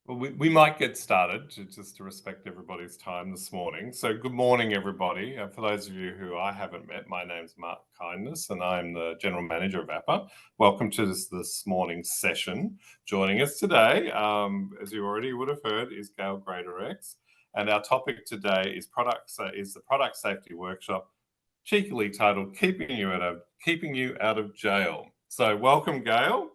Well, we might get started just to respect everybody's time this morning. So good morning, everybody. For those of you who I haven't met, my name's Mark Kindness and I'm the General Manager of APPA. Welcome to this morning's session. Joining us today, as you already would have heard, is Gail Greatorex. And our topic today is the Product Safety Workshop, cheekily titled Keeping You Out of Jail. So welcome, Gail.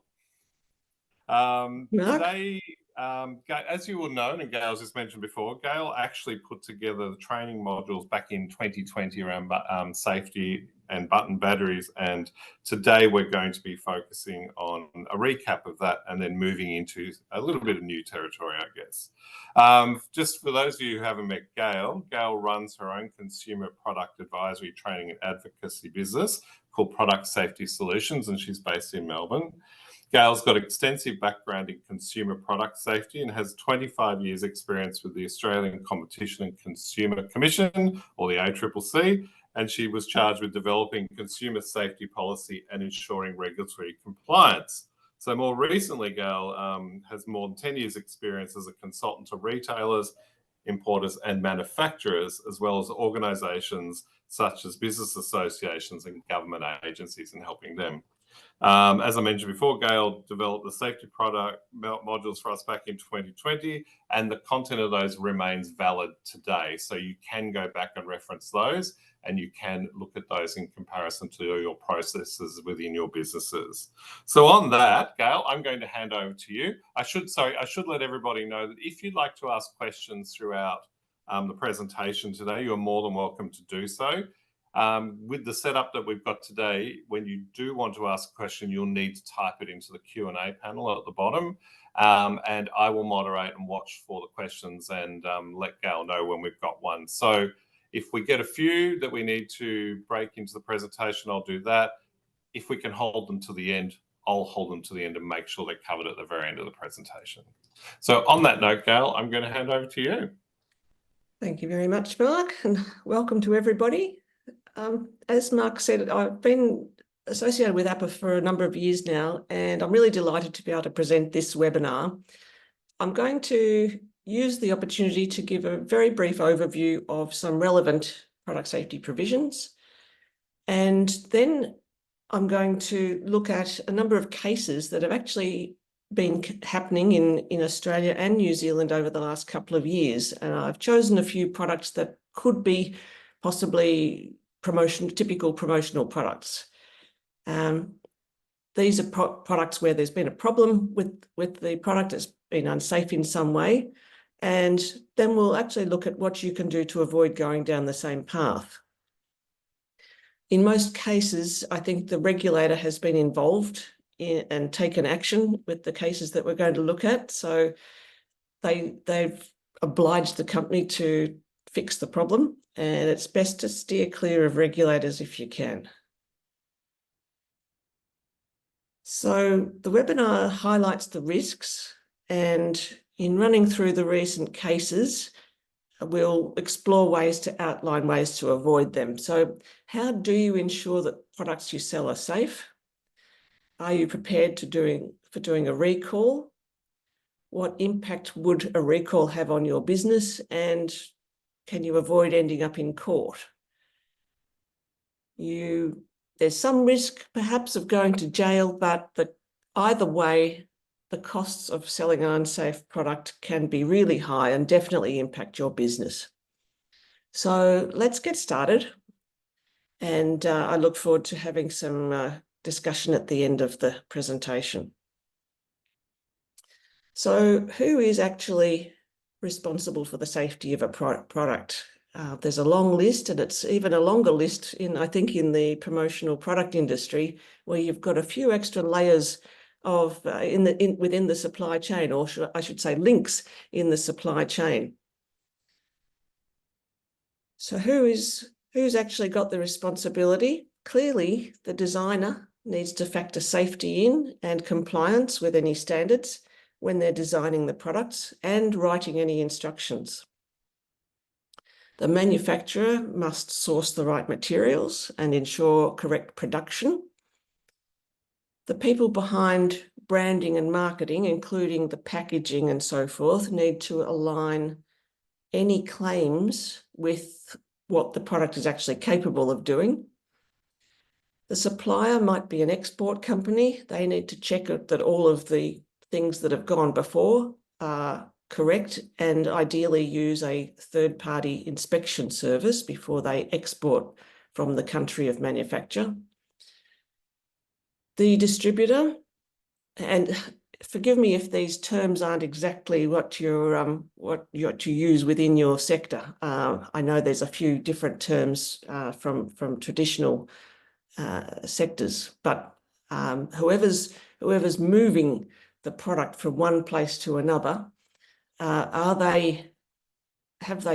Today, as you will know, and Gail's just mentioned before, Gail actually put together the training modules back in 2020 around safety and button batteries, and today we're going to be focusing on a recap of that and then moving into a little bit of new territory, I guess. Just for those of you who haven't met Gail, Gail runs her own consumer product advisory training and advocacy business called Product Safety Solutions, and she's based in Melbourne. Gail's got extensive background in consumer product safety and has 25 years experience with the Australian Competition and Consumer Commission, or the ACCC, and she was charged with developing consumer safety policy and ensuring regulatory compliance. So more recently, Gail has more than 10 years experience as a consultant to retailers, importers and manufacturers, as well as organisations such as business associations and government agencies, and helping them. As I mentioned before, Gail developed the safety product modules for us back in 2020, and the content of those remains valid today. So you can go back and reference those, and you can look at those in comparison to your processes within your businesses. So on that, Gail, I'm going to hand over to you. I should let everybody know that if you'd like to ask questions throughout the presentation today, you're more than welcome to do so. With the setup that we've got today, when you do want to ask a question, you'll need to type it into the Q&A panel at the bottom, and I will moderate and watch for the questions and let Gail know when we've got one. So if we get a few that we need to break into the presentation, I'll do that. If we can hold them to the end, I'll hold them to the end and make sure they're covered at the very end of the presentation. So on that note, Gail, I'm going to hand over to you. Thank you very much, Mark, and welcome to everybody. As Mark said, I've been associated with APPA for a number of years now, and I'm really delighted to be able to present this webinar. I'm going to use the opportunity to give a very brief overview of some relevant product safety provisions, and then I'm going to look at a number of cases that have actually been happening in Australia and New Zealand over the last couple of years. And I've chosen a few products that could be possibly typical promotional products. These are products where there's been a problem with the product, it's been unsafe in some way, and then we'll actually look at what you can do to avoid going down the same path. In most cases, I think the regulator has been involved and taken action with the cases that we're going to look at. So they've obliged the company to fix the problem, and it's best to steer clear of regulators if you can. So the webinar highlights the risks, and in running through the recent cases, we'll explore ways to outline ways to avoid them. So how do you ensure that products you sell are safe? Are you prepared for doing a recall? What impact would a recall have on your business? And can you avoid ending up in court? There's some risk perhaps of going to jail, but either way, the costs of selling an unsafe product can be really high and definitely impact your business. So let's get started. And I look forward to having some discussion at the end of the presentation. So who is actually responsible for the safety of a product? There's a long list, and it's even a longer list I think in the promotional product industry, where you've got a few extra layers of within the supply chain, or I should say links in the supply chain. So who's actually got the responsibility? Clearly, the designer needs to factor safety in and compliance with any standards when they're designing the products and writing any instructions. The manufacturer must source the right materials and ensure correct production. The people behind branding and marketing, including the packaging and so forth, need to align any claims with what the product is actually capable of doing. The supplier might be an export company. They need to check that all of the things that have gone before are correct, and ideally use a third-party inspection service before they export from the country of manufacture. The distributor, and forgive me if these terms aren't exactly what you use within your sector. I know there's a few different terms from traditional sectors, but whoever's moving the product from one place to another, have they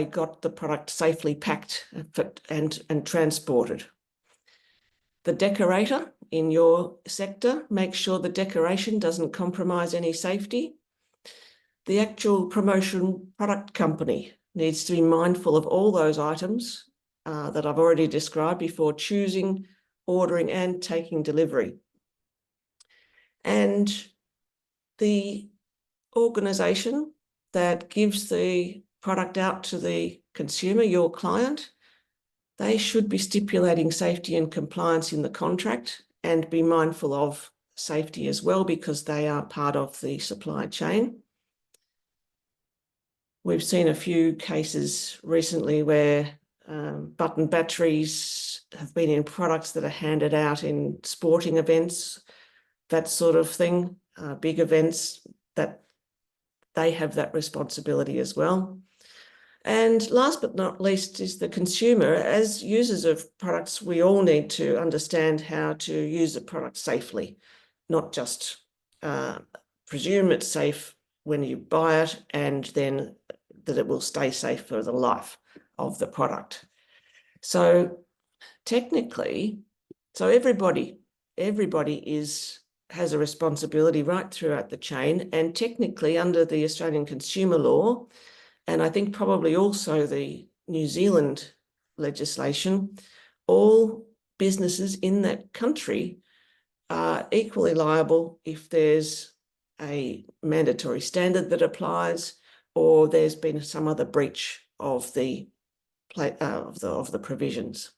got the product safely packed and transported? The decorator in your sector, make sure the decoration doesn't compromise any safety. The actual promotion product company needs to be mindful of all those items that I've already described before choosing, ordering, and taking delivery. And the organisation that gives the product out to the consumer, your client, they should be stipulating safety and compliance in the contract and be mindful of safety as well, because they are part of the supply chain. We've seen a few cases recently where button batteries have been in products that are handed out in sporting events, that sort of thing, big events, that they have that responsibility as well. And last but not least is the consumer. As users of products, we all need to understand how to use a product safely, not just presume it's safe when you buy it and then that it will stay safe for the life of the product. So technically, everybody has a responsibility right throughout the chain, and technically under the Australian consumer law, and I think probably also the New Zealand legislation, all businesses in that country are equally liable if there's a mandatory standard that applies or there's been some other breach of the provisions.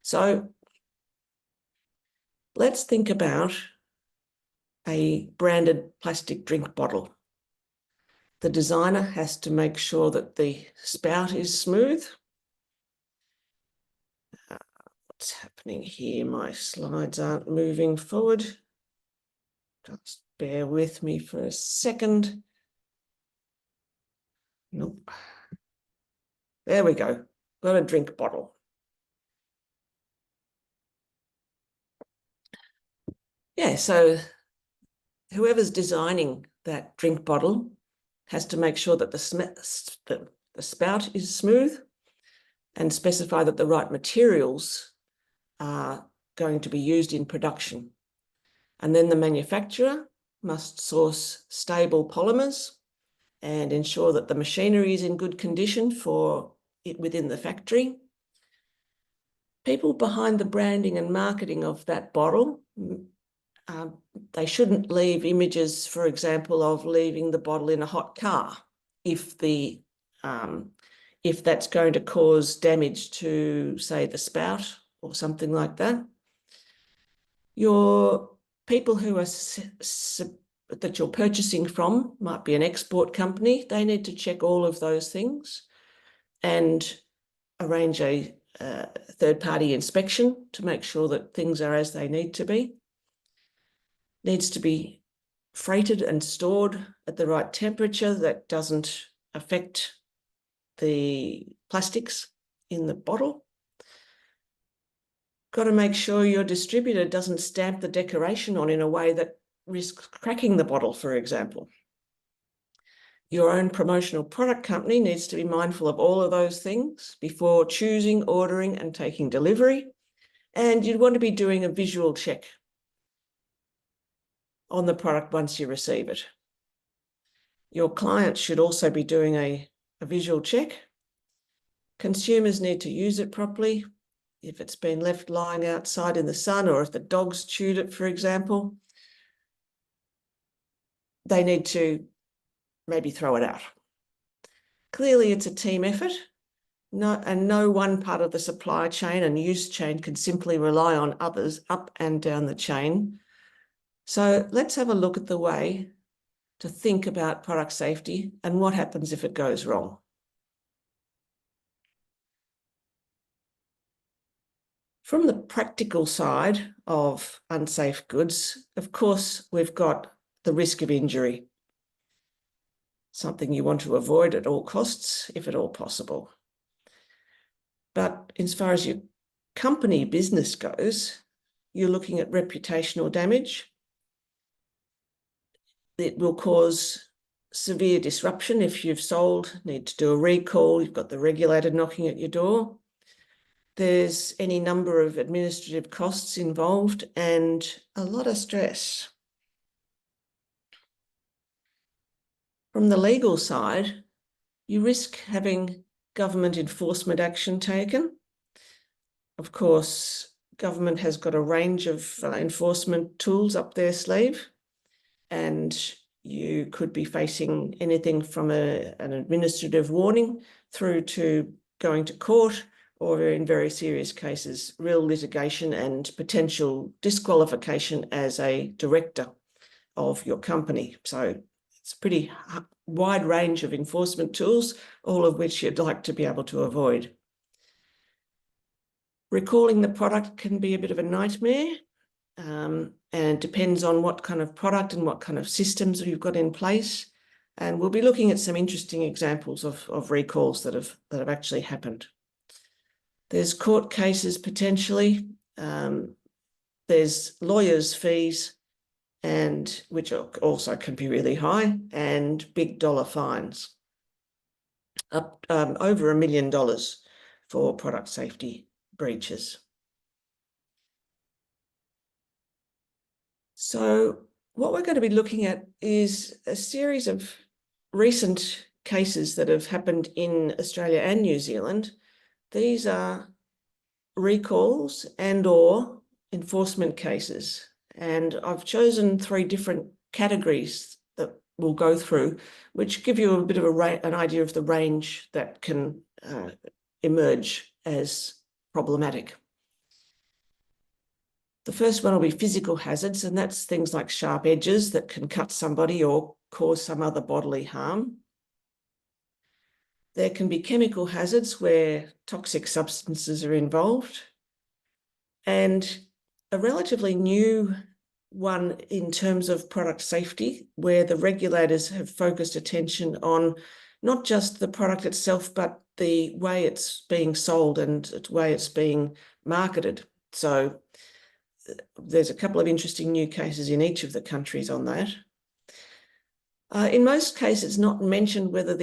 So let's think about a branded plastic drink bottle. The designer has to make sure that the spout is smooth. What's happening here? My slides aren't moving forward. Just bear with me for a second. Nope. There we go. Got a drink bottle. Yeah, so whoever's designing that drink bottle has to make sure that the spout is smooth and specify that the right materials are going to be used in production. And then the manufacturer must source stable polymers and ensure that the machinery is in good condition for it within the factory. People behind the branding and marketing of that bottle, they shouldn't leave images, for example, of leaving the bottle in a hot car if that's going to cause damage to, say, the spout or something like that. Your people who are that you're purchasing from might be an export company. They need to check all of those things and arrange a third-party inspection to make sure that things are as they need to be. Needs to be freighted and stored at the right temperature that doesn't affect the plastics in the bottle. Got to make sure your distributor doesn't stamp the decoration on in a way that risks cracking the bottle, for example. Your own promotional product company needs to be mindful of all of those things before choosing, ordering, and taking delivery. And you'd want to be doing a visual check on the product once you receive it. Your client should also be doing a visual check. Consumers need to use it properly. If it's been left lying outside in the sun or if the dogs chewed it, for example, they need to maybe throw it out. Clearly, it's a team effort. No one part of the supply chain and use chain can simply rely on others up and down the chain. So let's have a look at the way to think about product safety and what happens if it goes wrong. From the practical side of unsafe goods, of course, we've got the risk of injury, something you want to avoid at all costs, if at all possible. But as far as your company business goes, you're looking at reputational damage. It will cause severe disruption if you've sold, need to do a recall, you've got the regulator knocking at your door. There's any number of administrative costs involved and a lot of stress. From the legal side, you risk having government enforcement action taken. Of course, government has got a range of enforcement tools up their sleeve, and you could be facing anything from an administrative warning through to going to court, or in very serious cases, real litigation and potential disqualification as a director of your company. So it's a pretty wide range of enforcement tools, all of which you'd like to be able to avoid. Recalling the product can be a bit of a nightmare, and it depends on what kind of product and what kind of systems you've got in place. And we'll be looking at some interesting examples of recalls that have actually happened. There's court cases potentially. There's lawyers' fees, and which also can be really high, and big dollar fines, up over $1 million for product safety breaches. So what we're going to be looking at is a series of recent cases that have happened in Australia and New Zealand. These are recalls and/or enforcement cases. And I've chosen 3 different categories that we'll go through, which give you a bit of an idea of the range that can emerge as problematic. The first one will be physical hazards, and that's things like sharp edges that can cut somebody or cause some other bodily harm. There can be chemical hazards where toxic substances are involved. And a relatively new one in terms of product safety, where the regulators have focused attention on not just the product itself, but the way it's being sold and the way it's being marketed. So there's a couple of interesting new cases in each of the countries on that. In most cases, it's not mentioned whether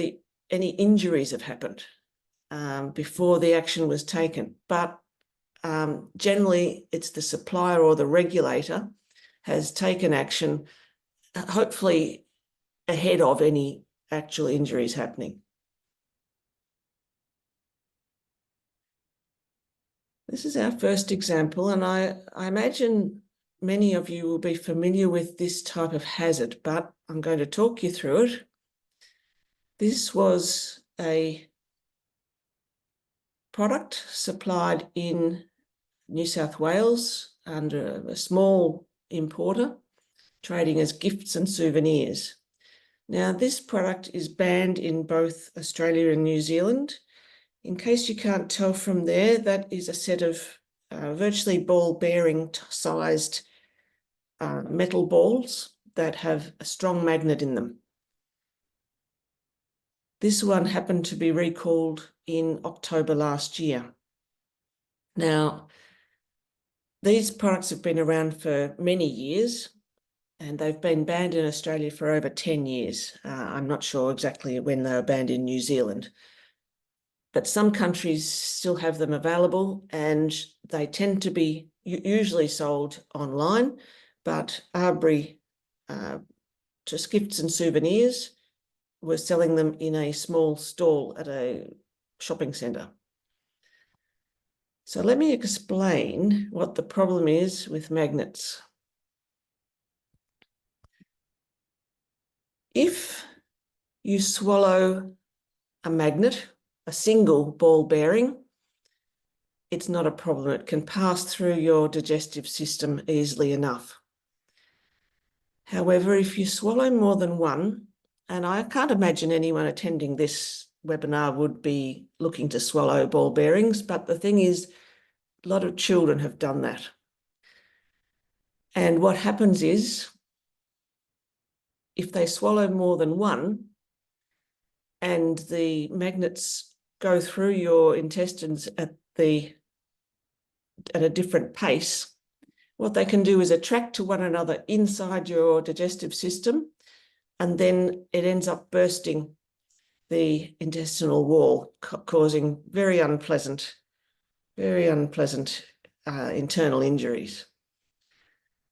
any injuries have happened before the action was taken, but generally it's the supplier or the regulator has taken action, hopefully ahead of any actual injuries happening. This is our first example, and I imagine many of you will be familiar with this type of hazard, but I'm going to talk you through it. This was a product supplied in New South Wales under a small importer trading as gifts and souvenirs. Now, this product is banned in both Australia and New Zealand. In case you can't tell from there, that is a set of virtually ball-bearing sized metal balls that have a strong magnet in them. This one happened to be recalled in October last year. Now, these products have been around for many years, and they've been banned in Australia for over 10 years. I'm not sure exactly when they were banned in New Zealand, but some countries still have them available, and they tend to be usually sold online, but Arbery, just gifts and souvenirs, were selling them in a small stall at a shopping centre. So let me explain what the problem is with magnets. if you swallow a magnet, a single ball bearing, it's not a problem. It can pass through your digestive system easily enough. However, if you swallow more than one, and I can't imagine anyone attending this webinar would be looking to swallow ball bearings, but the thing is, a lot of children have done that. And what happens is, if they swallow more than one and the magnets go through your intestines at a different pace, what they can do is attract to one another inside your digestive system, and then it ends up bursting the intestinal wall, causing very unpleasant internal injuries.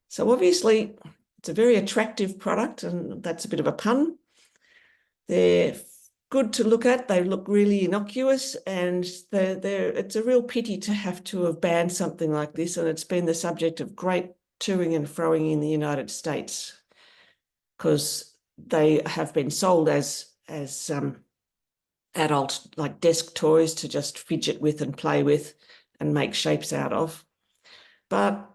So obviously, it's a very attractive product, and that's a bit of a pun. They're good to look at. They look really innocuous, and it's a real pity to have banned something like this, and it's been the subject of great toing and froing in the United States, because they have been sold as adult, like desk toys to just fidget with and play with and make shapes out of. But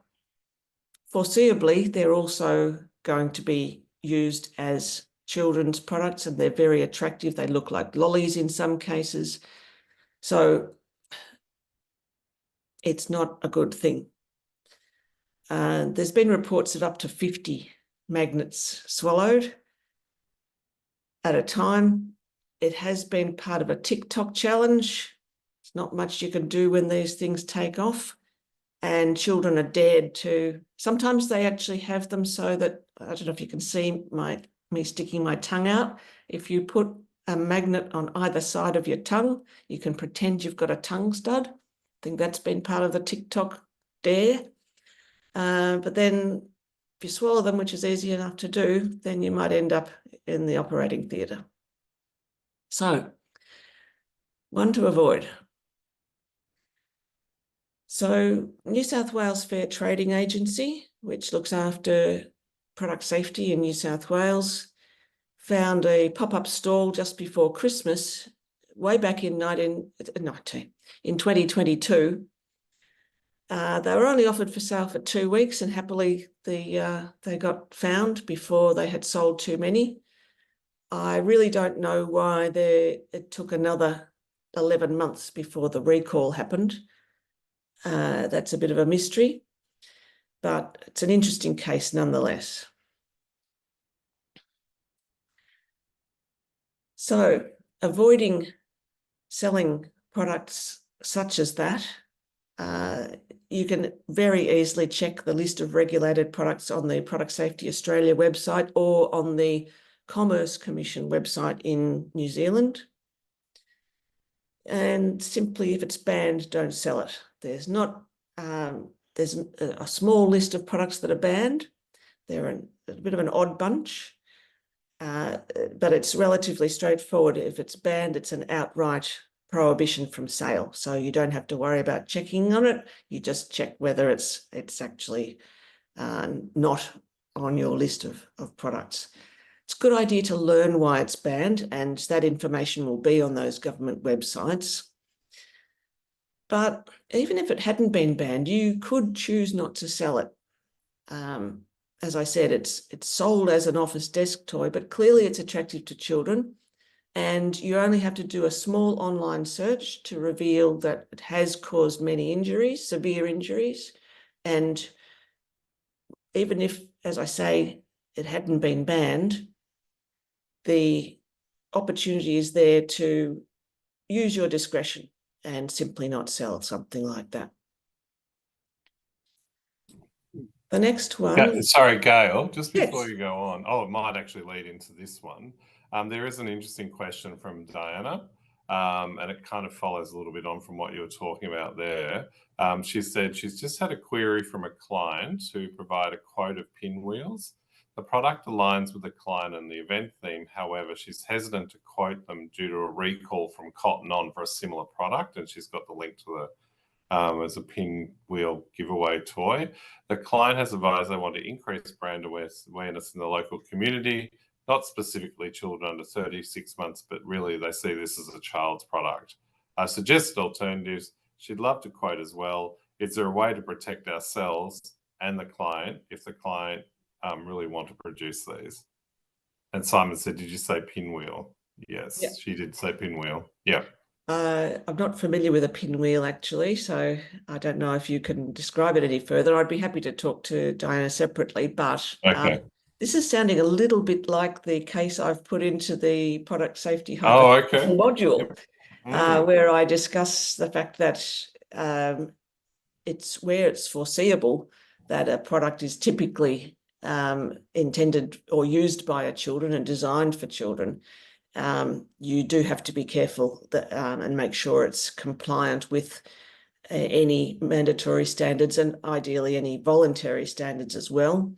foreseeably, they're also going to be used as children's products, and they're very attractive. They look like lollies in some cases. So it's not a good thing. There's been reports of up to 50 magnets swallowed at a time. It has been part of a TikTok challenge. There's not much you can do when these things take off. And children are dared to, sometimes they actually have them so that, I don't know if you can see me sticking my tongue out. If you put a magnet on either side of your tongue, you can pretend you've got a tongue stud. I think that's been part of the TikTok dare. But then if you swallow them, which is easy enough to do, then you might end up in the operating theatre. So, one to avoid. So, New South Wales Fair Trading Agency, which looks after product safety in New South Wales, found a pop-up stall just before Christmas, way back in 2022. They were only offered for sale for 2 weeks, and happily they got found before they had sold too many. I really don't know why it took another 11 months before the recall happened. That's a bit of a mystery, but it's an interesting case nonetheless. So, avoiding selling products such as that, you can very easily check the list of regulated products on the Product Safety Australia website or on the Commerce Commission website in New Zealand. And simply, if it's banned, don't sell it. There's a small list of products that are banned. They're a bit of an odd bunch, but it's relatively straightforward. If it's banned, it's an outright prohibition from sale. So you don't have to worry about checking on it. You just check whether it's actually not on your list of products. It's a good idea to learn why it's banned, and that information will be on those government websites. But even if it hadn't been banned, you could choose not to sell it. As I said, it's sold as an office desk toy, but clearly it's attractive to children. And you only have to do a small online search to reveal that it has caused many injuries, severe injuries. And even if, as I say, it hadn't been banned, the opportunity is there to use your discretion and simply not sell something like that. The next one. Sorry, Gail, just before Yes. you go on. Oh, it might actually lead into this one. There is an interesting question from Diana, and it kind of follows a little bit on from what you were talking about there. She said she's just had a query from a client to provide a quote of pinwheels. The product aligns with the client and the event theme. However, she's hesitant to quote them due to a recall from Cotton On for a similar product, and she's got the link to as a pinwheel giveaway toy. The client has advised they want to increase brand awareness in the local community, not specifically children under 36 months, but really they see this as a child's product. Suggested alternatives, she'd love to quote as well, is there a way to protect ourselves and the client if the client really want to produce these? And Simon said, did you say pinwheel? Yes, yeah. She did say pinwheel. Yeah. I'm not familiar with a pinwheel, actually, so I don't know if you can describe it any further. I'd be happy to talk to Diana separately, but okay. This is sounding a little bit like the case I've put into the product safety module, where I discuss the fact that it's where it's foreseeable that a product is typically intended or used by children and designed for children. You do have to be careful that, and make sure it's compliant with any mandatory standards and ideally any voluntary standards as well.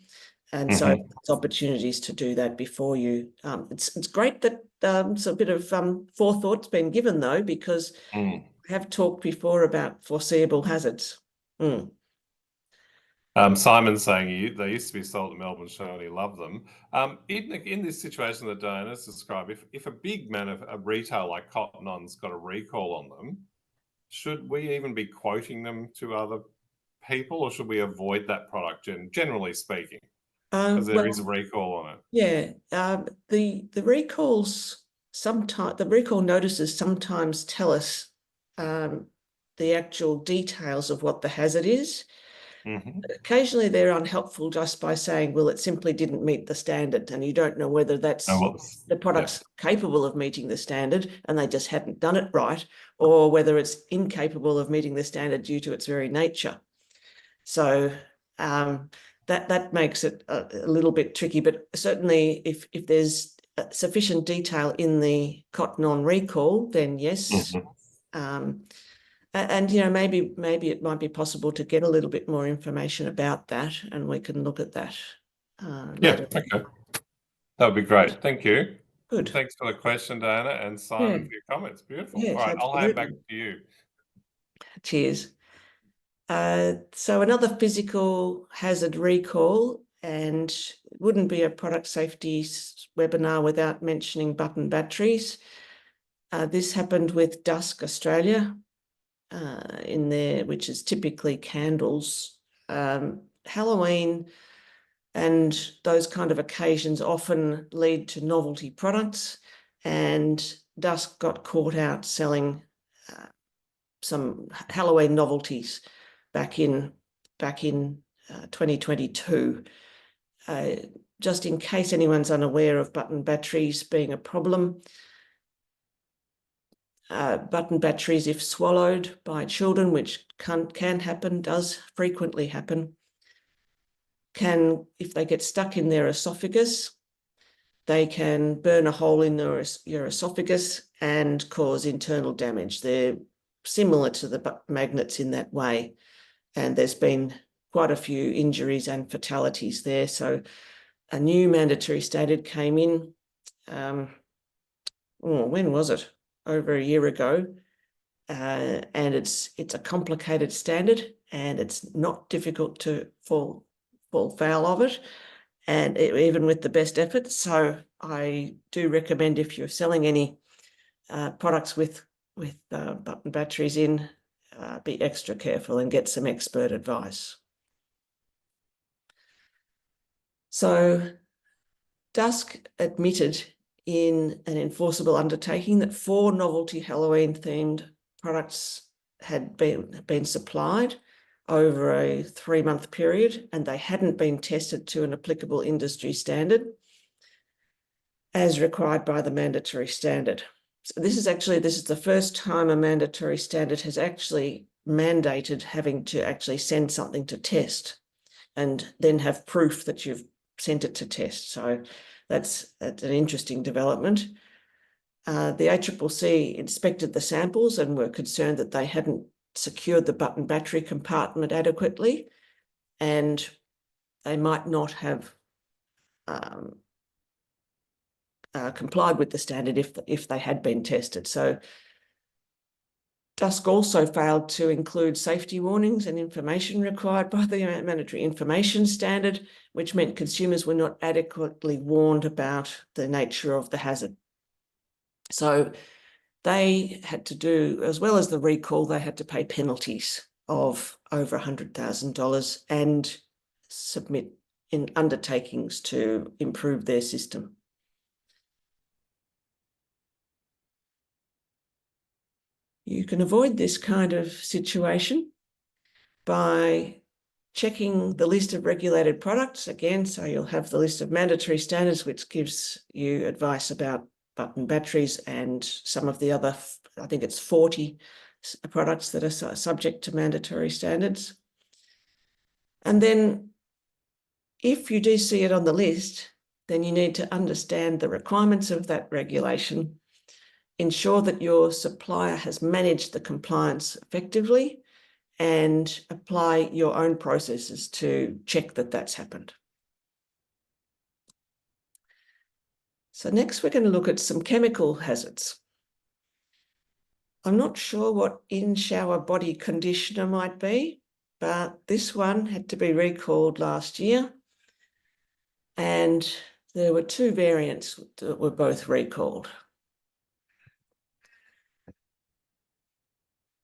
And so there's opportunities to do that before you. It's great that so a bit of forethought's been given, though, because I have talked before about foreseeable hazards. Simon's saying they used to be sold at Melbourne Show and he loved them. In this situation that Diana's described, if a big a retail like Cotton On's got a recall on them, should we even be quoting them to other people, or should we avoid that product, generally speaking? Because there is a recall on it. Yeah, the recalls sometimes, the recall notices sometimes tell us the actual details of what the hazard is. Occasionally they're unhelpful just by saying, well, it simply didn't meet the standard, and you don't know whether that's the product's capable of meeting the standard and they just hadn't done it right, or whether it's incapable of meeting the standard due to its very nature. So that makes it a little bit tricky, but certainly if there's sufficient detail in the Cotton On recall, then yes. And maybe it might be possible to get a little bit more information about that, and we can look at that later. Okay, that would be great. Thank you. Good. Thanks for the question, Diana, and Simon for your comments. Beautiful. Yes, all right, absolutely. I'll hand back to you. Cheers. So another physical hazard recall, and it wouldn't be a product safety webinar without mentioning button batteries. This happened with Dusk Australia in there, which is typically candles. Halloween and those kind of occasions often lead to novelty products, and Dusk got caught out selling some Halloween novelties back in 2022. Just in case anyone's unaware of button batteries being a problem, button batteries, if swallowed by children, which can happen, does frequently happen, if they get stuck in their esophagus, they can burn a hole in your esophagus and cause internal damage. They're similar to the magnets in that way, and there's been quite a few injuries and fatalities there. So a new mandatory standard came in, when was it? Over a year ago, and it's a complicated standard, and it's not difficult to fall foul of it, and even with the best efforts. So I do recommend, if you're selling any products with button batteries in, be extra careful and get some expert advice. So Dusk admitted in an enforceable undertaking that 4 novelty Halloween-themed products had been supplied over a 3-month period, and they hadn't been tested to an applicable industry standard as required by the mandatory standard. So this is the first time a mandatory standard has actually mandated having to actually send something to test and then have proof that you've sent it to test. So that's an interesting development. The APPA inspected the samples and were concerned that they hadn't secured the button battery compartment adequately, and they might not have complied with the standard if they had been tested. So DUSC also failed to include safety warnings and information required by the Mandatory Information Standard, which meant consumers were not adequately warned about the nature of the hazard. So they had to do, as well as the recall, they had to pay penalties of over $100,000 and submit in undertakings to improve their system. You can avoid this kind of situation by checking the list of regulated products again. So you'll have the list of mandatory standards, which gives you advice about button batteries and some of the other, I think it's 40 products that are subject to mandatory standards. And then if you do see it on the list, then you need to understand the requirements of that regulation, ensure that your supplier has managed the compliance effectively, and apply your own processes to check that that's happened. So next we're going to look at some chemical hazards. I'm not sure what in-shower body conditioner might be, but this one had to be recalled last year. And there were 2 variants that were both recalled.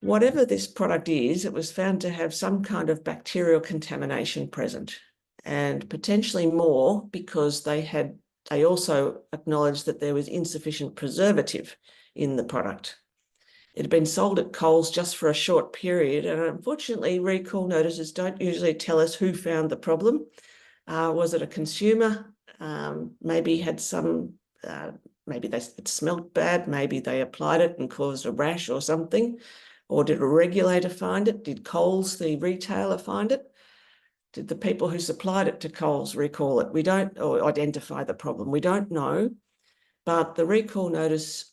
Whatever this product is, it was found to have some kind of bacterial contamination present, and potentially more because they also acknowledged that there was insufficient preservative in the product. It had been sold at Coles just for a short period, and unfortunately recall notices don't usually tell us who found the problem. Was it a consumer? Maybe had some, maybe it smelled bad, maybe they applied it and caused a rash or something. Or did a regulator find it? Did Coles, the retailer, find it? Did the people who supplied it to Coles recall it? We don't, or identify the problem. We don't know, but the recall notice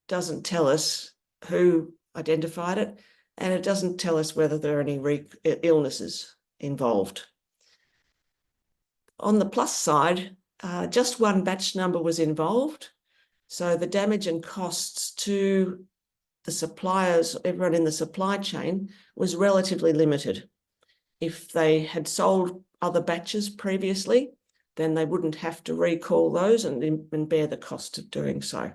doesn't tell us who identified it, and it doesn't tell us whether there are any illnesses involved. On the plus side, just one batch number was involved, so the damage and costs to the suppliers, everyone in the supply chain, was relatively limited. If they had sold other batches previously, then they wouldn't have to recall those and bear the cost of doing so.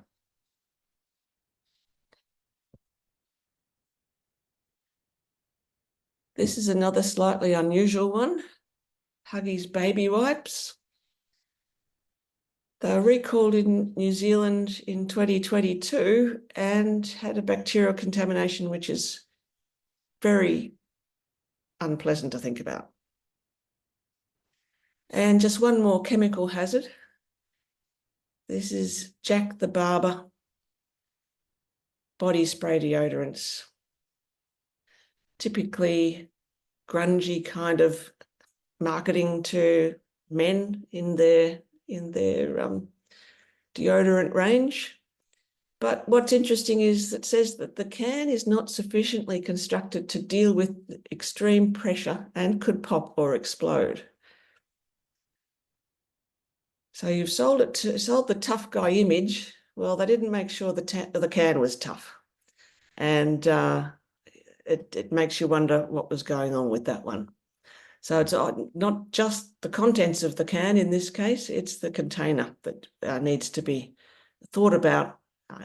This is another slightly unusual one, Huggies baby wipes. They were recalled in New Zealand in 2022 and had a bacterial contamination which is very unpleasant to think about. And just one more chemical hazard. This is Jack the Barber body spray deodorants. Typically grungy kind of marketing to men in their deodorant range. But what's interesting is that it says that the can is not sufficiently constructed to deal with extreme pressure and could pop or explode. So you've sold the tough guy image. Well, they didn't make sure the can was tough. And it makes you wonder what was going on with that one. So it's not just the contents of the can in this case, it's the container that needs to be thought about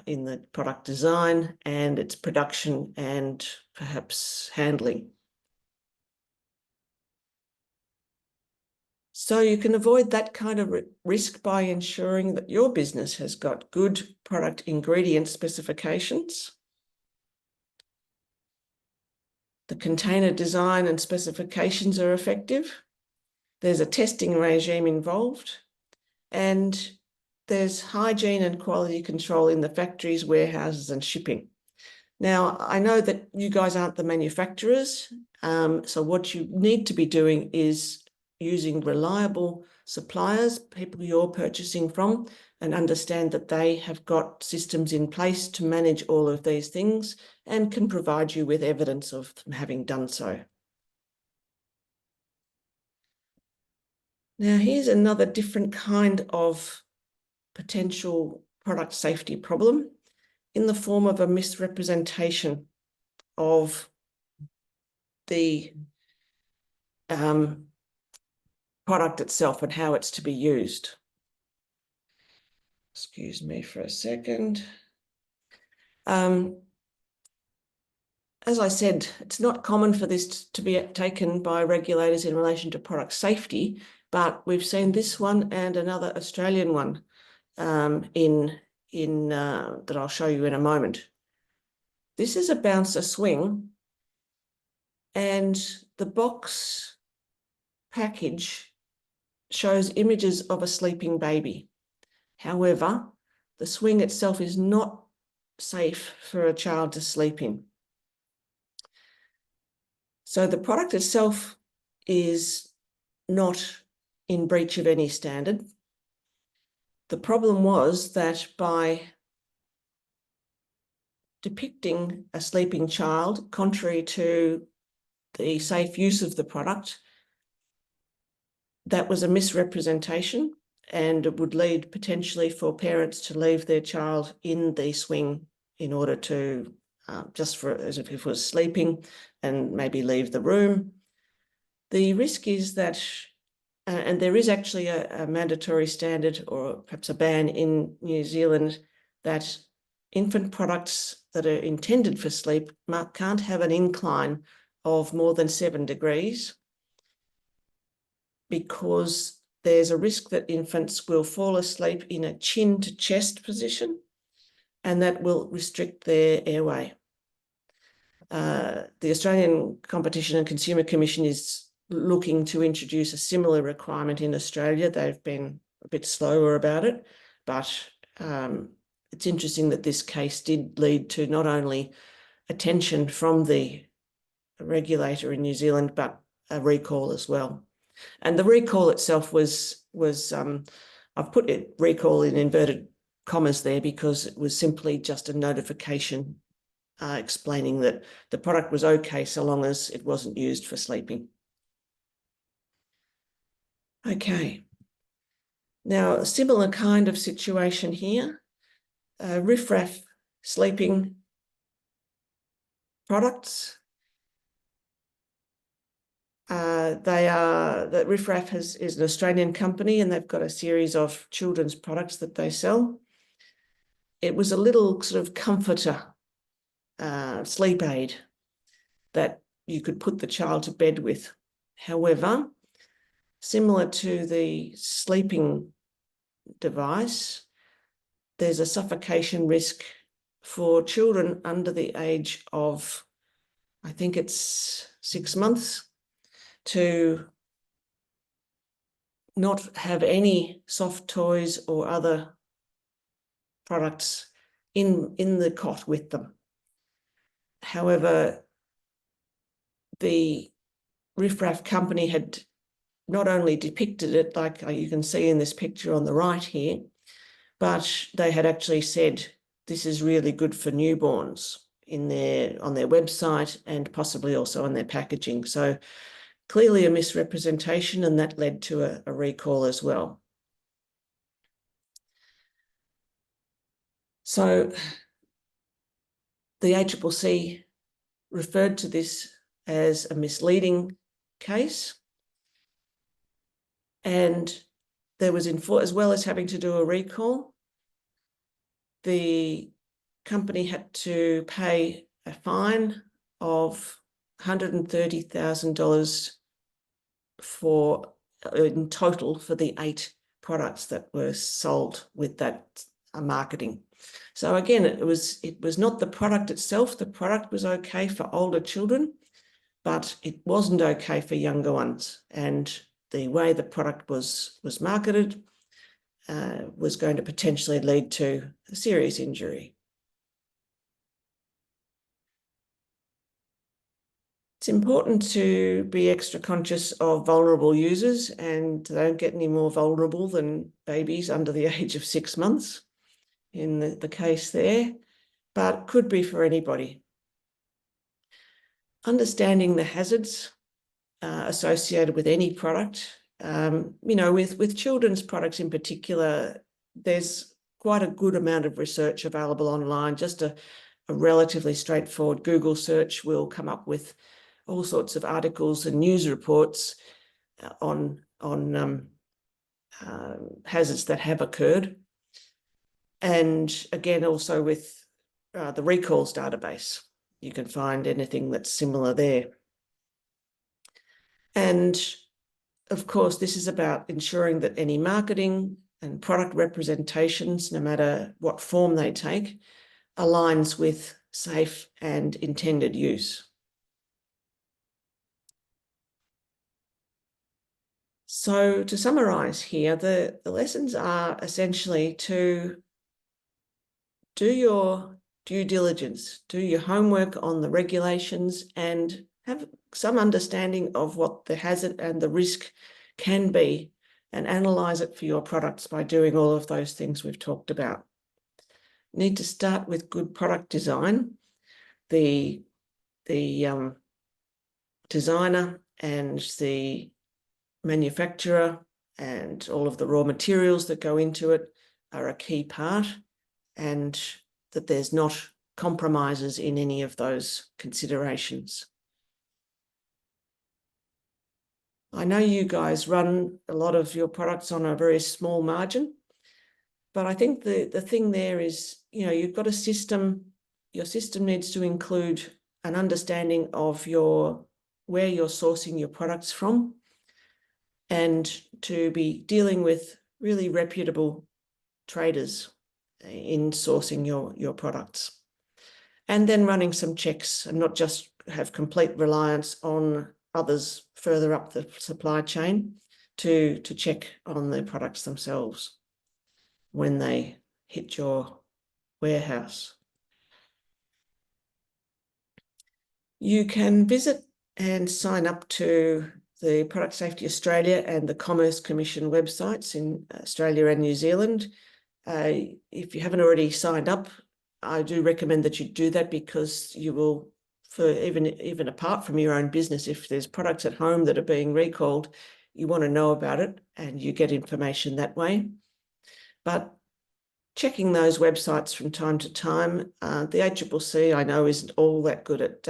in the product design and its production and perhaps handling. So you can avoid that kind of risk by ensuring that your business has got good product ingredient specifications. The container design and specifications are effective. There's a testing regime involved, and there's hygiene and quality control in the factories, warehouses, and shipping. Now, I know that you guys aren't the manufacturers, so what you need to be doing is using reliable suppliers, people you're purchasing from, and understand that they have got systems in place to manage all of these things and can provide you with evidence of them having done so. Now, here's another different kind of potential product safety problem in the form of a misrepresentation of the product itself and how it's to be used. Excuse me for a second. As I said, it's not common for this to be taken by regulators in relation to product safety, but we've seen this one and another Australian one that I'll show you in a moment. This is a bouncer swing, and the box package shows images of a sleeping baby. However, the swing itself is not safe for a child to sleep in. So the product itself is not in breach of any standard. The problem was that by depicting a sleeping child, contrary to the safe use of the product, that was a misrepresentation, and it would lead potentially for parents to leave their child in the swing in order to, just for as if it was sleeping, and maybe leave the room. The risk is that, and there is actually a mandatory standard or perhaps a ban in New Zealand that infant products that are intended for sleep can't have an incline of more than 7 degrees, because there's a risk that infants will fall asleep in a chin to chest position, and that will restrict their airway. The Australian Competition and Consumer Commission is looking to introduce a similar requirement in Australia. They've been a bit slower about it, but it's interesting that this case did lead to not only attention from the regulator in New Zealand, but a recall as well. And the recall itself was I've put it recall in inverted commas there because it was simply just a notification explaining that the product was okay so long as it wasn't used for sleeping. Okay. Now, a similar kind of situation here, riffraff sleeping products. The Riffraff is an Australian company, and they've got a series of children's products that they sell. It was a little sort of comforter, sleep aid that you could put the child to bed with. However, similar to the sleeping device, there's a suffocation risk for children under the age of, I think it's 6 months, to not have any soft toys or other products in the cot with them. However, the Riffraff company had not only depicted it like you can see in this picture on the right here, but they had actually said this is really good for newborns on their website and possibly also on their packaging. So clearly a misrepresentation, and that led to a recall as well. So the APPA referred to this as a misleading case, and there was, as well as having to do a recall, the company had to pay a fine of $130,000 in total for the 8 products that were sold with that marketing. So again, it was not the product itself. The product was okay for older children, but it wasn't okay for younger ones. And the way the product was marketed was going to potentially lead to a serious injury. It's important to be extra conscious of vulnerable users, and they don't get any more vulnerable than babies under the age of 6 months in the case there, but could be for anybody. Understanding the hazards associated with any product, with children's products in particular, there's quite a good amount of research available online, just a a relatively straightforward Google search will come up with all sorts of articles and news reports on hazards that have occurred. And again, also with the recalls database, you can find anything that's similar there. And of course, this is about ensuring that any marketing and product representations, no matter what form they take, aligns with safe and intended use. So to summarise here, the lessons are essentially to do your due diligence, do your homework on the regulations, and have some understanding of what the hazard and the risk can be, and analyse it for your products by doing all of those things we've talked about. You need to start with good product design. The designer and the manufacturer and all of the raw materials that go into it are a key part, and that there's not compromises in any of those considerations. I know you guys run a lot of your products on a very small margin, but I think the thing there is, you know, you've got a system, your system needs to include an understanding of where you're sourcing your products from, and to be dealing with really reputable traders in sourcing your products. And then running some checks and not just have complete reliance on others further up the supply chain to check on the products themselves when they hit your warehouse. You can visit and sign up to the Product Safety Australia and the Commerce Commission websites in Australia and New Zealand. If you haven't already signed up, I do recommend that you do that, because you will, for even apart from your own business, if there's products at home that are being recalled, you want to know about it and you get information that way. But checking those websites from time to time, the APPA I know isn't all that good at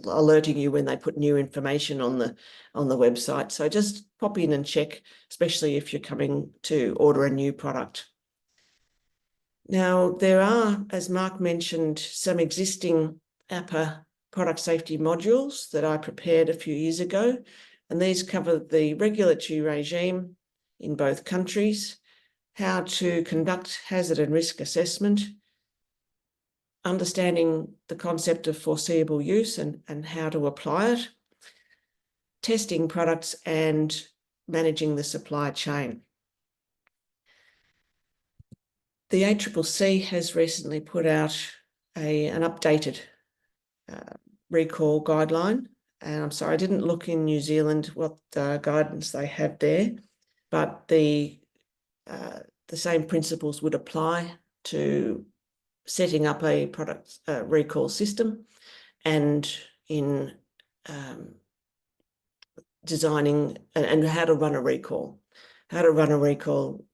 alerting you when they put new information on the website. So just pop in and check, especially if you're coming to order a new product. Now, there are, as Mark mentioned, some existing APPA product safety modules that I prepared a few years ago, and these cover the regulatory regime in both countries, how to conduct hazard and risk assessment, understanding the concept of foreseeable use and how to apply it, testing products, and managing the supply chain. The ACCC has recently put out an updated recall guideline. And I'm sorry, I didn't look in New Zealand what guidance they have there, but the same principles would apply to setting up a product recall system and in designing and how to run a recall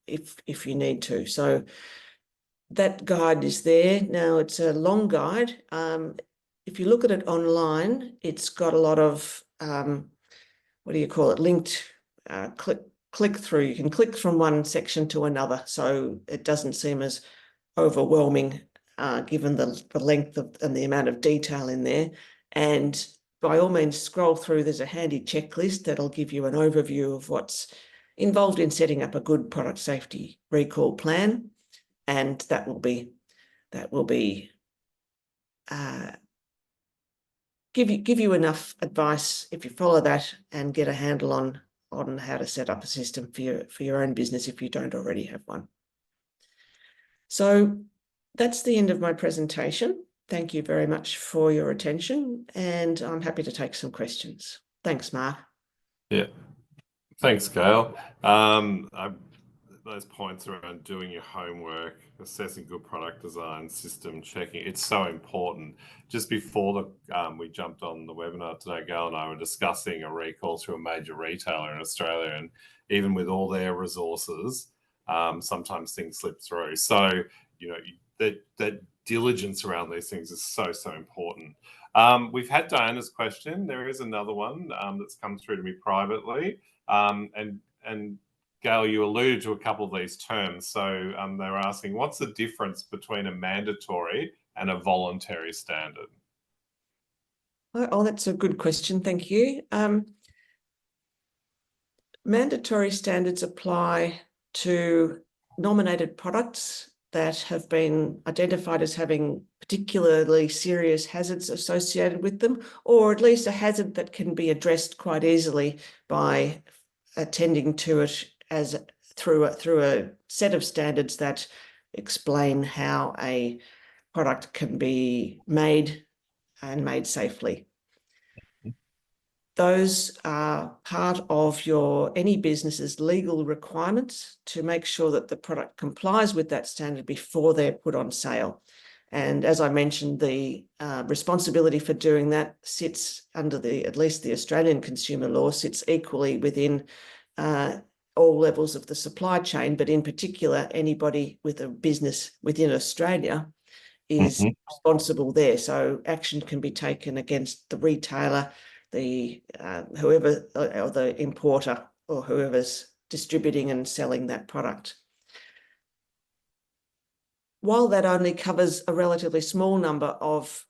if you need to. So that guide is there. Now, it's a long guide. If you look at it online, it's got a lot of, linked click through. You can click from one section to another, so it doesn't seem as overwhelming given the length and the amount of detail in there. And by all means, scroll through. There's a handy checklist that'll give you an overview of what's involved in setting up a good product safety recall plan. And that will give you enough advice if you follow that and get a handle on how to set up a system for your own business if you don't already have one. So that's the end of my presentation. Thank you very much for your attention, and I'm happy to take some questions. Thanks, Mark. Yeah, thanks, Gail. Those points around doing your homework, assessing good product design, system checking, it's so important. Just before we jumped on the webinar today, Gail and I were discussing a recall through a major retailer in Australia, and even with all their resources, sometimes things slip through. So, you know, that diligence around these things is so, so important. We've had Diana's question. There is another one that's come through to me privately. And Gail, you alluded to a couple of these terms. So they're asking, what's the difference between a mandatory and a voluntary standard? Oh, that's a good question. Thank you. Mandatory standards apply to nominated products that have been identified as having particularly serious hazards associated with them, or at least a hazard that can be addressed quite easily by attending to it as through a set of standards that explain how a product can be made and made safely. Those are part of any business's legal requirements to make sure that the product complies with that standard before they're put on sale. And as I mentioned, the responsibility for doing that sits under at least the Australian consumer law, sits equally within all levels of the supply chain, but in particular, anybody with a business within Australia is responsible there. So action can be taken against the retailer, whoever, or the importer, or whoever's distributing and selling that product. While that only covers a relatively small number of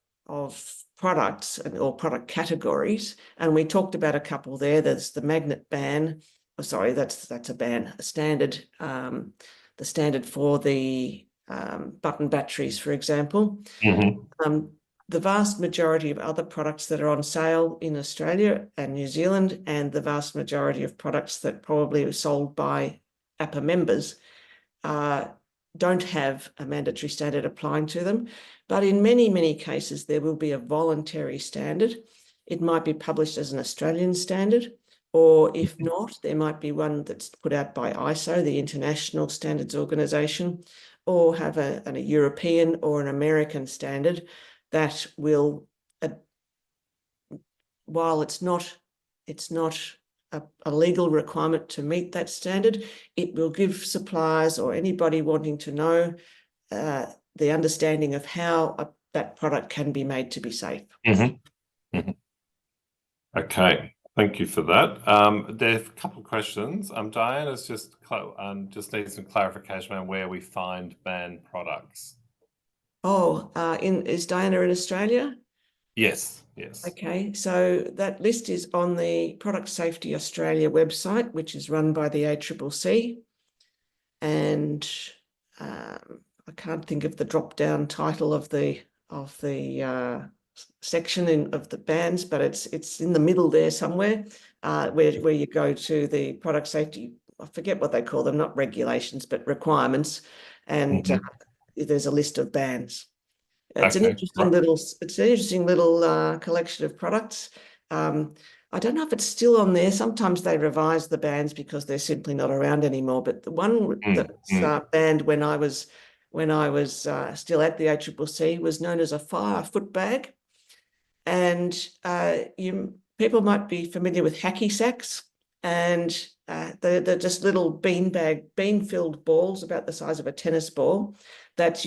products or product categories, and we talked about a couple there. There's the magnet ban. Oh, sorry, that's a ban, a standard. The standard for the button batteries, for example. The vast majority of other products that are on sale in Australia and New Zealand, and the vast majority of products that probably are sold by APPA members, don't have a mandatory standard applying to them. But in many, many cases, there will be a voluntary standard. It might be published as an Australian standard, or if not, there might be one that's put out by ISO, the International Standards Organization, or have a European or an American standard that will, while it's not a legal requirement to meet that standard, it will give suppliers or anybody wanting to know the understanding of how that product can be made to be safe. Okay, thank you for that. There are a couple of questions. Diana's just needs some clarification on where we find banned products. Oh, is Diana in Australia? Yes, yes. Okay, so that list is on the Product Safety Australia website, which is run by the ACCC. And I can't think of the drop-down title of the section of the bans, but it's in the middle there somewhere, where you go to the product safety. I forget what they call them, not regulations, but requirements, and there's a list of bans. It's an interesting little collection of products. I don't know if it's still on there. Sometimes they revise the bans because they're simply not around anymore. But the one that's banned when I was still at the ACCC was known as a fire foot bag, and people might be familiar with hacky sacks, and they're just little bean-filled balls about the size of a tennis ball that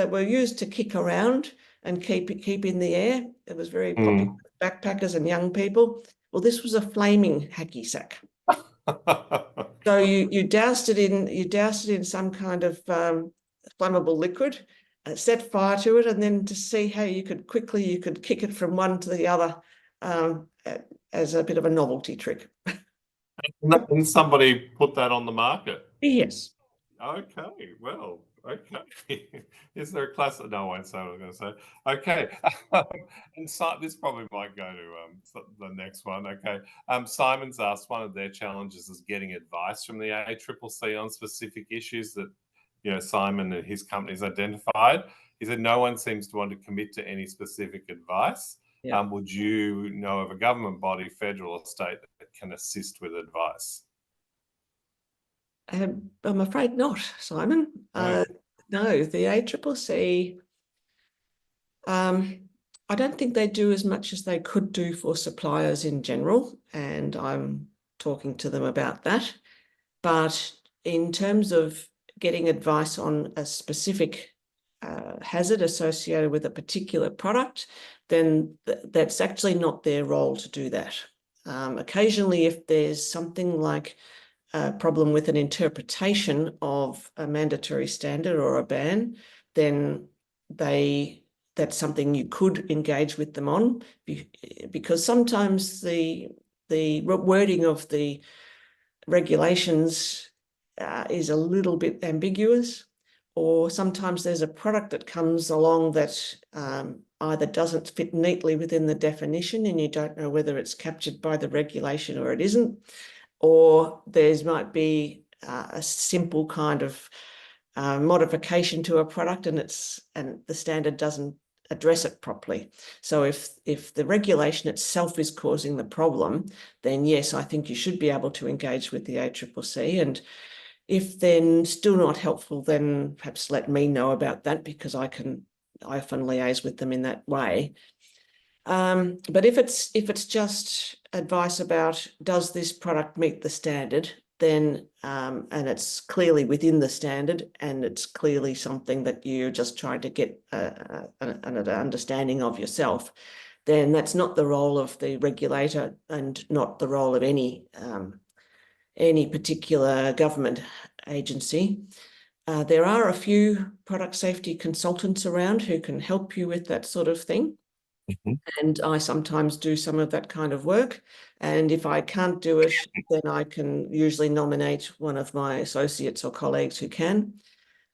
were used to kick around and keep in the air. It was very popular with backpackers and young people. Well, this was a flaming hacky sack. So you doused it in some kind of flammable liquid, set fire to it, and then to see how you could kick it from one to the other as a bit of a novelty trick. And somebody put that on the market? Yes. Okay, well, okay. Is there a class? No, I won't say what I was going to say. Okay. And so this probably might go to the next one. Okay. Simon's asked, one of their challenges is getting advice from the ACCC on specific issues that, Simon and his company's identified. He said no one seems to want to commit to any specific advice. Yeah. Would you know of a government body, federal or state, that can assist with advice? I'm afraid not, Simon. No, the ACCC, I don't think they do as much as they could do for suppliers in general, and I'm talking to them about that. But in terms of getting advice on a specific hazard associated with a particular product, then that's actually not their role to do that. Occasionally, if there's something like a problem with an interpretation of a mandatory standard or a ban, then that's something you could engage with them on, because sometimes the wording of the regulations is a little bit ambiguous, or sometimes there's a product that comes along that either doesn't fit neatly within the definition and you don't know whether it's captured by the regulation or it isn't, or there might be a simple kind of modification to a product and the standard doesn't address it properly. So if the regulation itself is causing the problem, then yes, I think you should be able to engage with the ACCC. And if then still not helpful, then perhaps let me know about that, because I often liaise with them in that way. But if it's just advice about, does this product meet the standard, then and it's clearly within the standard and it's clearly something that you're just trying to get an understanding of yourself, then that's not the role of the regulator and not the role of any particular government agency. There are a few product safety consultants around who can help you with that sort of thing. Mm-hmm. And I sometimes do some of that kind of work. And if I can't do it, then I can usually nominate one of my associates or colleagues who can.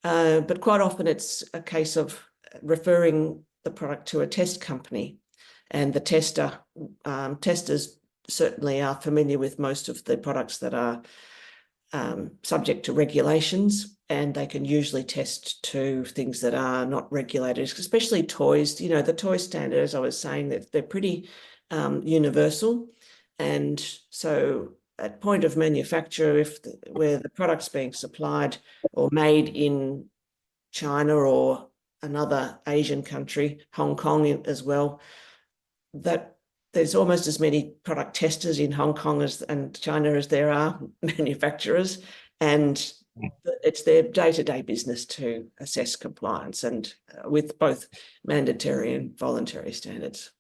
But quite often it's a case of referring the product to a test company. And the testers certainly are familiar with most of the products that are subject to regulations, and they can usually test to things that are not regulated, especially toys. You know, the toy standard, as I was saying, that they're pretty universal. And so at point of manufacture, where the product's being supplied or made in China or another Asian country, Hong Kong as well, that there's almost as many product testers in Hong Kong and China as there are manufacturers, and it's their day-to-day business to assess compliance and with both mandatory and voluntary standards.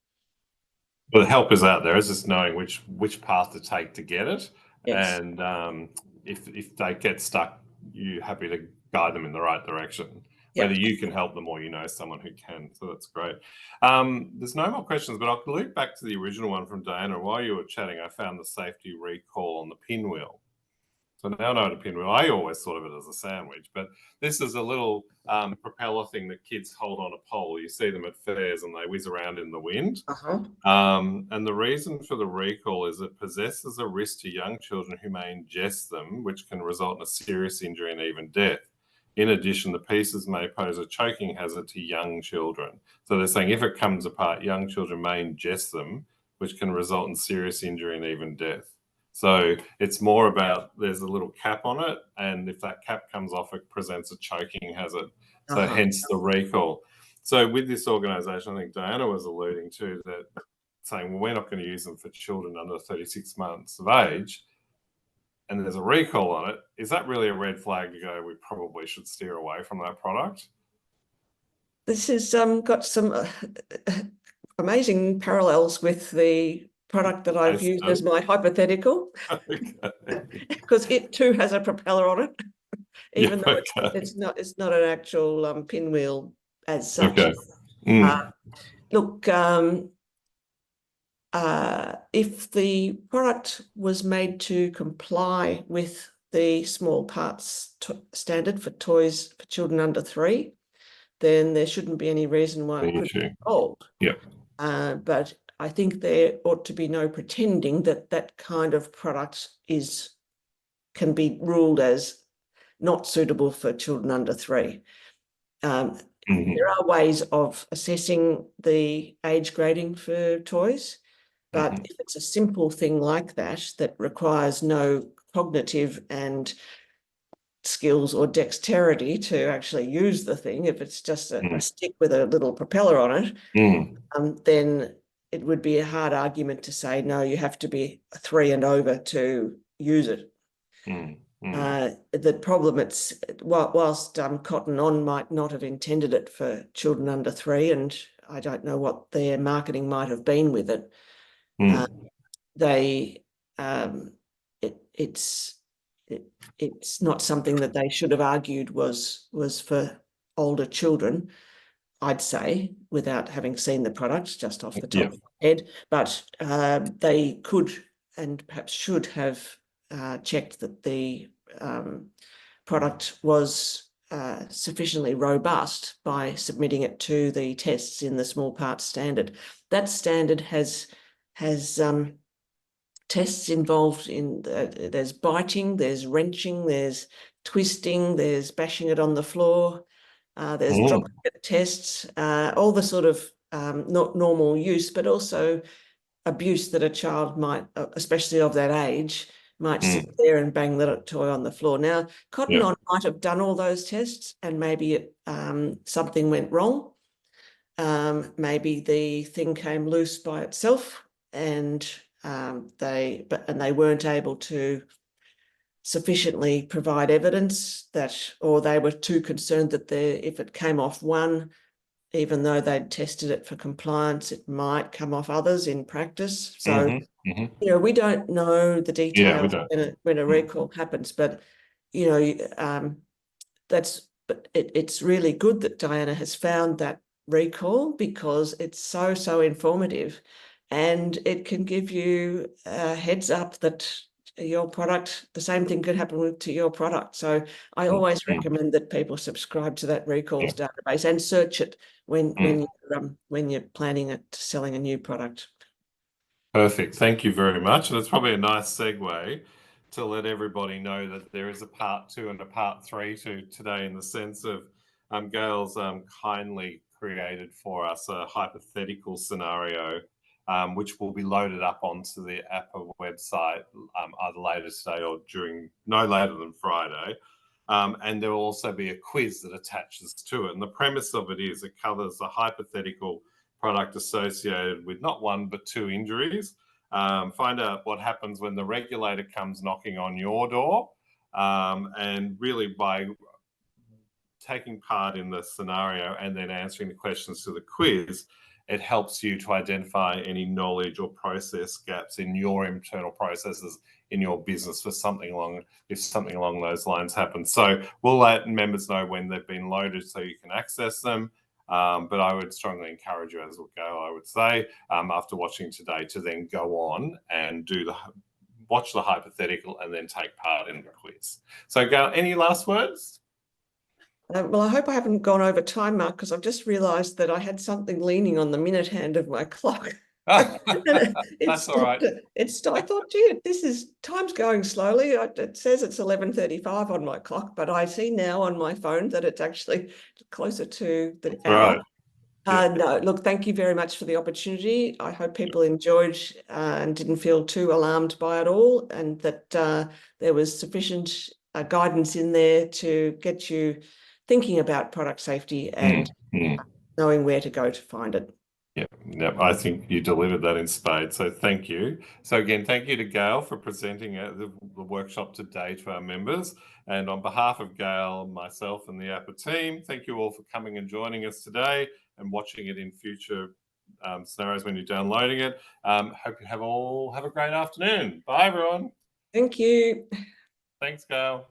Well, the help is out there. It's just knowing which path to take to get it. Yes. And if they get stuck, you're happy to guide them in the right direction. Yep. Whether you can help them or you know someone who can. So that's great. There's no more questions, but I'll loop back to the original one from Diana. While you were chatting, I found the safety recall on the pinwheel. So now I know what a pinwheel. I always thought of it as a sandwich, but this is a little propeller thing that kids hold on a pole. You see them at fairs and they whiz around in the wind. Uh-huh. And the reason for the recall is it possesses a risk to young children who may ingest them, which can result in a serious injury and even death. In addition, the pieces may pose a choking hazard to young children. So they're saying if it comes apart, young children may ingest them, which can result in serious injury and even death. So it's more about there's a little cap on it, and if that cap comes off, it presents a choking hazard. So hence the recall. So with this organisation, I think Diana was alluding to that, saying, well, we're not going to use them for children under 36 months of age, and there's a recall on it. Is that really a red flag to go, we probably should steer away from that product? This has got some amazing parallels with the product that I've used as my hypothetical, because it too has a propeller on it, even though it's not an actual pinwheel as such. Look, if the product was made to comply with the small parts standard for toys for children under 3, then there shouldn't be any reason why it couldn't be sold. But I think there ought to be no pretending that that kind of product can be ruled as not suitable for children under 3. There are ways of assessing the age grading for toys, but if it's a simple thing like that requires no cognitive and skills or dexterity to actually use the thing, if it's just a stick with a little propeller on it, then it would be a hard argument to say, no, you have to be 3 and over to use it. The problem, whilst Cotton On might not have intended it for children under 3, and I don't know what their marketing might have been with it, it's not something that they should have argued was for older children, I'd say, without having seen the product just off the top of my head. But they could and perhaps should have checked that the product was sufficiently robust by submitting it to the tests in the small parts standard. That standard has tests involved in, there's biting, there's wrenching, there's twisting, there's bashing it on the floor, there's dropping it tests, all the sort of not normal use, but also abuse that a child might, especially of that age, might sit there and bang the toy on the floor. Now, Cotton On might have done all those tests, and maybe something went wrong. Maybe the thing came loose by itself, and they weren't able to sufficiently provide evidence that, or they were too concerned that if it came off one, even though they'd tested it for compliance, it might come off others in practice. So, you know, we don't know the details when a recall happens, but, you know, it's really good that Diana has found that recall, because it's so informative, and it can give you a heads up that your product, the same thing could happen to your product. So I always recommend that people subscribe to that recalls database and search it when you're planning it, selling a new product. Perfect. Thank you very much. And it's probably a nice segue to let everybody know that there is a part 2 and a part 3 to today, in the sense of Gail's kindly created for us a hypothetical scenario, which will be loaded up onto the APPA website either later today or no later than Friday. And there will also be a quiz that attaches to it. And the premise of it is it covers a hypothetical product associated with not 1 but 2 injuries. Find out what happens when the regulator comes knocking on your door, and really by taking part in the scenario and then answering the questions to the quiz, it helps you to identify any knowledge or process gaps in your internal processes in your business if something along those lines happens. So we'll let members know when they've been loaded so you can access them. But I would strongly encourage you, as will go, I would say, after watching today, to then go on and watch the hypothetical and then take part in the quiz. So Gail, any last words? Well, I hope I haven't gone over time, Mark, because I've just realised that I had something leaning on the minute hand of my clock. That's all right. I thought, gee, time's going slowly. It says it's 11:35 on my clock, but I see now on my phone that it's actually closer to the hour. Right. No, look, thank you very much for the opportunity. I hope people enjoyed and didn't feel too alarmed by it all, and that there was sufficient guidance in there to get you thinking about product safety and knowing where to go to find it. Yeah, I think you delivered that in spades. So thank you. So again, thank you to Gail for presenting the workshop today to our members. And on behalf of Gail, myself and the APPA team, thank you all for coming and joining us today and watching it in future scenarios when you're downloading it. Hope you all have a great afternoon. Bye, everyone. Thank you. Thanks, Gail.